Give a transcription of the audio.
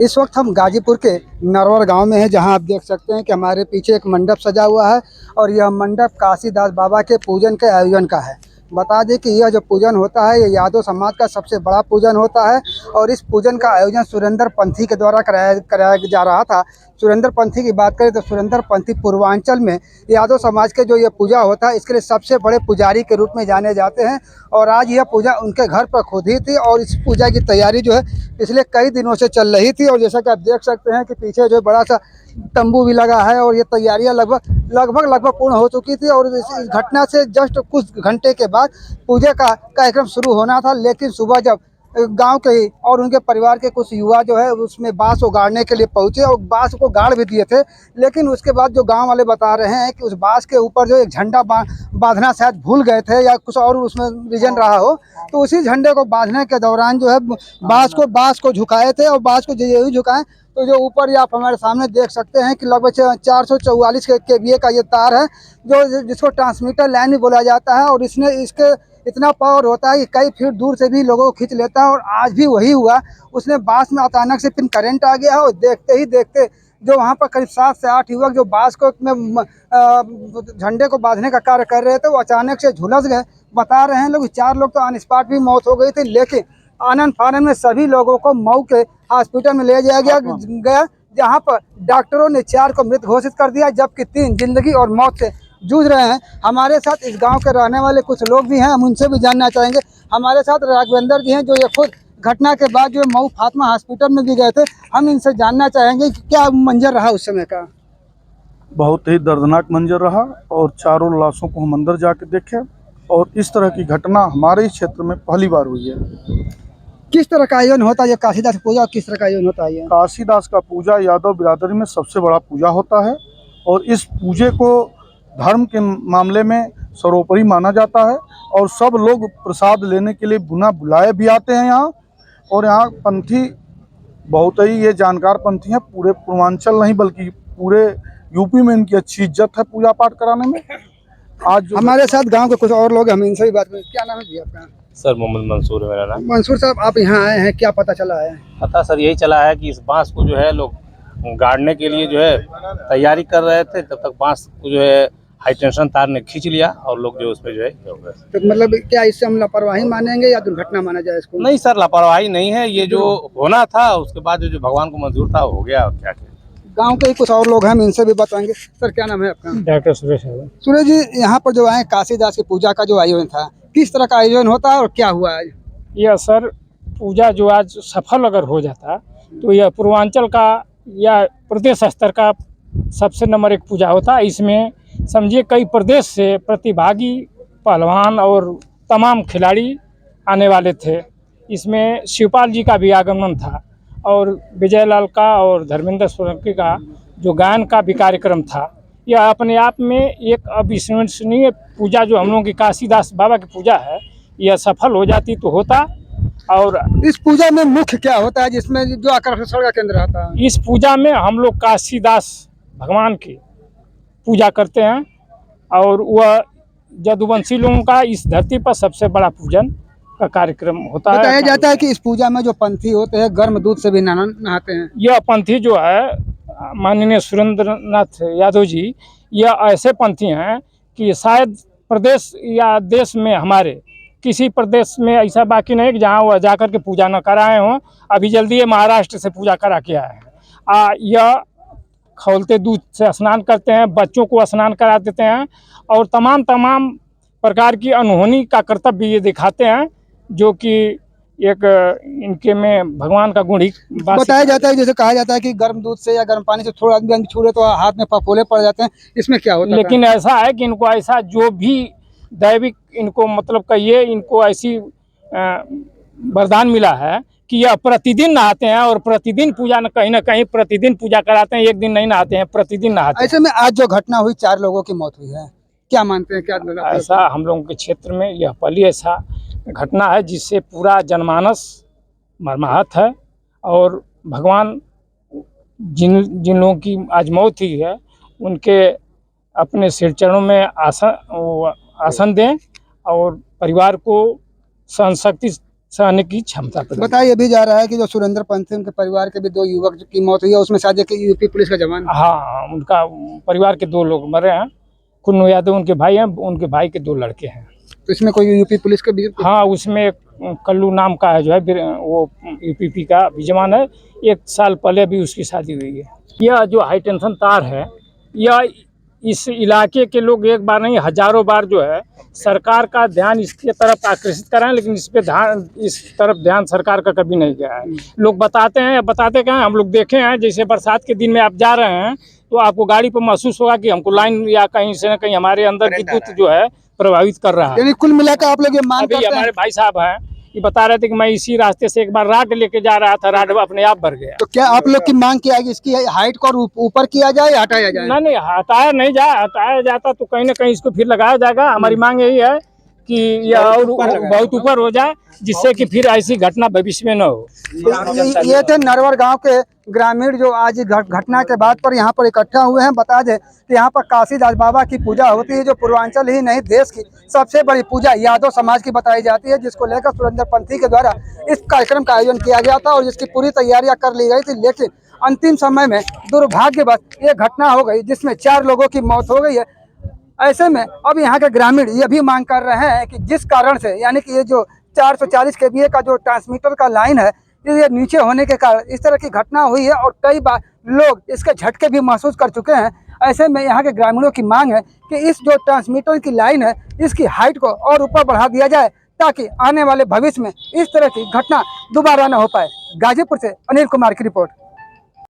इस वक्त हम गाजीपुर के नरवर गांव में हैं, जहां आप देख सकते हैं कि हमारे पीछे एक मंडप सजा हुआ है और यह मंडप काशीदास बाबा के पूजन के आयोजन का है। बता दें कि यह जो पूजन होता है, यह यादव समाज का सबसे बड़ा पूजन होता है और इस पूजन का आयोजन सुरेंद्र पंथी के द्वारा कराया जा रहा था। सुरेंद्र पंथी की बात करें तो सुरेंद्र पंथी पूर्वांचल में यादव समाज के जो ये पूजा होता है, इसके लिए सबसे बड़े पुजारी के रूप में जाने जाते हैं और आज यह पूजा उनके घर पर खुद ही थी और इस पूजा की तैयारी जो है पिछले कई दिनों से चल रही थी। और जैसा कि आप देख सकते हैं कि पीछे जो बड़ा सा तंबू भी लगा है और ये तैयारियां लगभग पूर्ण हो चुकी थी और इस घटना से जस्ट कुछ घंटे के बाद पूजा का कार्यक्रम शुरू होना था। लेकिन सुबह जब गांव के ही और उनके परिवार के कुछ युवा जो है उसमें बांस को गाड़ने के लिए पहुंचे और बांस को गाड़ भी दिए थे, लेकिन उसके बाद जो गांव वाले बता रहे हैं कि उस बांस के ऊपर जो एक झंडा बांधना शायद भूल गए थे या कुछ और उसमें रीजन रहा हो, तो उसी झंडे को बांधने के दौरान जो है बांस को झुकाए थे और बांस को यही झुकाएं तो जो ऊपर आप हमारे सामने देख सकते हैं कि लगभग 444 केवीए का ये तार है जो जिसको ट्रांसमीटर लाइन भी बोला जाता है और इसके इतना पावर होता है कि कई फीट दूर से भी लोगों को खींच लेता है। और आज भी वही हुआ, उसने बांस में अचानक से फिर करंट आ गया और देखते ही देखते जो वहाँ पर करीब 7 से 8 युवक जो बांस को झंडे को बांधने का कार्य कर रहे थे वो अचानक से झुलस गए। बता रहे हैं लोग 4 लोग तो ऑन स्पॉट भी मौत हो गई थी, लेकिन आनंद फानंद में सभी लोगों को मऊ के हॉस्पिटल में ले जाया गया जहाँ पर डॉक्टरों ने 4 को मृत घोषित कर दिया, जबकि 3 जिंदगी और मौत से जूझ रहे हैं। हमारे साथ इस गांव के रहने वाले कुछ लोग भी हैं, हम उनसे भी जानना चाहेंगे। हमारे साथ राघवेंद्र जी हैं जो ये खुद घटना के बाद जो मऊ फातिमा हॉस्पिटल में भी गए थे। हम इनसे जानना चाहेंगे कि क्या मंजर रहा उस समय का। बहुत ही दर्दनाक मंजर रहा और चारों लाशों को हम अंदर जाके देखे और इस तरह की घटना हमारे इस क्षेत्र में पहली बार हुई है। किस तरह का आयोजन होता है ये काशीदास पूजा, किस तरह का आयोजन होता है? काशीदास का पूजा यादव बिरादरी में सबसे बड़ा पूजा होता है और इस पूजे को धर्म के मामले में सर्वोपरि माना जाता है और सब लोग प्रसाद लेने के लिए बिना बुलाए भी आते हैं यहाँ। और यहाँ पंथी बहुत ही ये जानकार पंथी हैं, पूरे पूर्वांचल नहीं बल्कि पूरे यूपी में इनकी अच्छी इज्जत है पूजा पाठ कराने में। आज हमारे साथ गांव के कुछ और लोग हैं, हम इनसे भी बात करें। क्या नाम है भैया आपका? सर मोहम्मद मंसूर है मेरा नाम। मंसूर साहब, आप यहाँ आए हैं, क्या पता चला है? पता सर यही चला है कि इस बांस को जो है लोग गाड़ने के लिए जो है तैयारी कर रहे थे, तब तक बांस को जो है हाई टेंशन तार ने खींच लिया और लोग जो उसमें जो है तो मतलब क्या इससे हम लापरवाही मानेंगे या दुर्घटना माना जाए इसको? नहीं सर, लापरवाही नहीं है, ये जो होना था उसके बाद जो भगवान को मंजूर था हो गया। क्या गांव के कुछ और लोग हैं, हम इनसे भी बताएंगे। सर क्या नाम है आपका? डॉक्टर सुरेश है। सुरेश जी, यहाँ पर जो आए काशीदास की पूजा का जो आयोजन था, किस तरह का आयोजन होता है और क्या हुआ आज? यह सर पूजा जो आज सफल अगर हो जाता तो यह पूर्वांचल का या प्रदेश स्तर का सबसे नंबर 1 पूजा होता। इसमें समझिए कई प्रदेश से प्रतिभागी पहलवान और तमाम खिलाड़ी आने वाले थे। इसमें शिवपाल जी का भी आगमन था और विजयलाल का और धर्मेंद्र सोलंकी का जो गायन का भी कार्यक्रम था। यह अपने आप में एक अविश्वसनीय पूजा जो हम लोगों की काशीदास बाबा की पूजा है, यह सफल हो जाती तो होता। और इस पूजा में मुख्य क्या होता है जिसमें जो आकर्षण का केंद्र आता है? इस पूजा में हम लोग काशीदास भगवान की पूजा करते हैं और वह जदुवंशी लोगों का इस धरती पर सबसे बड़ा पूजन का कार्यक्रम होता है। बताया जाता है कि इस पूजा में जो पंथी होते हैं गर्म दूध से भी नहाते हैं। यह पंथी जो है माननीय सुरेंद्र नाथ यादव जी, यह ऐसे पंथी हैं कि शायद प्रदेश या देश में हमारे किसी प्रदेश में ऐसा बाकी नहीं कि जहाँ वह जाकर के पूजा न कराए हों। अभी जल्दी ये महाराष्ट्र से पूजा करा के आए हैं। यह खौलते दूध से स्नान करते हैं, बच्चों को स्नान करा देते हैं और तमाम प्रकार की अनहोनी का कर्तव्य ये दिखाते हैं, जो कि एक इनके में भगवान का गुण ही बताया जाता है। जैसे कहा जाता है कि गर्म दूध से या गर्म पानी से थोड़ा अंग छूले तो हाथ में फफोले पड़ जाते हैं, इसमें क्या होता है? लेकिन ऐसा है कि इनको ऐसा जो भी दैविक इनको मतलब कहिए इनको ऐसी वरदान मिला है कि यह प्रतिदिन नहाते हैं और प्रतिदिन पूजा न कहीं प्रतिदिन पूजा कराते हैं। एक दिन नहीं नहाते हैं, प्रतिदिन नहाते हैं। ऐसे में आज जो घटना हुई 4 लोगों की मौत हुई है, क्या मानते हैं? क्या ऐसा हम लोगों के क्षेत्र में यह पहली ऐसा घटना है जिससे पूरा जनमानस मर्माहत है और भगवान जिन लोगों की आज मौत हुई है उनके अपने सिर चरणों में आसन दें और परिवार को सहन शक्ति सहने की क्षमता प्रदान। बताइए, अभी जा रहा है कि जो सुरेंद्र पंथी उनके परिवार के भी 2 युवक की मौत हुई है, उसमें शायद एक यूपी पुलिस का जवान। हाँ, उनका परिवार के 2 लोग मरे हैं। कुन्नू यादव उनके भाई हैं, उनके भाई के 2 लड़के हैं। तो इसमें कोई यूपी पुलिस का भी? हाँ, उसमें एक कल्लू नाम का है जो है वो यूपीपी का भी जवान है। 1 साल पहले भी उसकी शादी हुई है। यह जो हाई टेंशन तार है, यह इस इलाके के लोग एक बार नहीं हजारों बार जो है सरकार का ध्यान इसके तरफ आकर्षित कर रहे हैं, लेकिन इस तरफ ध्यान सरकार का कभी नहीं गया है। लोग बताते क्या हैं, हम लोग देखे हैं। जैसे बरसात के दिन में आप जा रहे हैं तो आपको गाड़ी पर महसूस होगा कि हमको लाइन या कहीं से न कहीं हमारे अंदर विद्युत जो है प्रभावित कर रहा है। यानी कुल मिलाकर आप लोग ये मांग अभी करते हैं? हमारे भाई साहब हैं, ये बता रहे थे कि मैं इसी रास्ते से एक बार राड लेके जा रहा था, राड अपने आप भर गया। तो क्या आप लोग की मांग की आएगी, इसकी हाइट को ऊपर किया जाए या हटाया जाए? नहीं, हटाया जाता तो कहीं ना कहीं इसको फिर लगाया जाएगा। हमारी मांग यही है कि यह और बहुत ऊपर हो जाए, जिससे कि फिर ऐसी घटना भविष्य में न हो। ये थे नरवर गांव के ग्रामीण जो आज घटना के बाद पर यहाँ पर इकट्ठा हुए हैं। बता दें कि यहाँ पर काशीदास बाबा की पूजा होती है, जो पूर्वांचल ही नहीं देश की सबसे बड़ी पूजा यादव समाज की बताई जाती है, जिसको लेकर सुरेंद्र पंथी के द्वारा इस कार्यक्रम का आयोजन किया गया था और जिसकी पूरी तैयारियां कर ली गई थी। लेकिन अंतिम समय में दुर्भाग्यवश ये घटना हो गई, जिसमें 4 लोगों की मौत हो गई है। ऐसे में अब यहाँ के ग्रामीण ये भी मांग कर रहे हैं कि जिस कारण से, यानी कि ये जो 440 kVA का जो ट्रांसमीटर का लाइन है, ये नीचे होने के कारण इस तरह की घटना हुई है और कई बार लोग इसके झटके भी महसूस कर चुके हैं। ऐसे में यहाँ के ग्रामीणों की मांग है कि इस जो ट्रांसमीटर की लाइन है, इसकी हाइट को और ऊपर बढ़ा दिया जाए, ताकि आने वाले भविष्य में इस तरह की घटना दोबारा न हो पाए। गाजीपुर से अनिल कुमार की रिपोर्ट।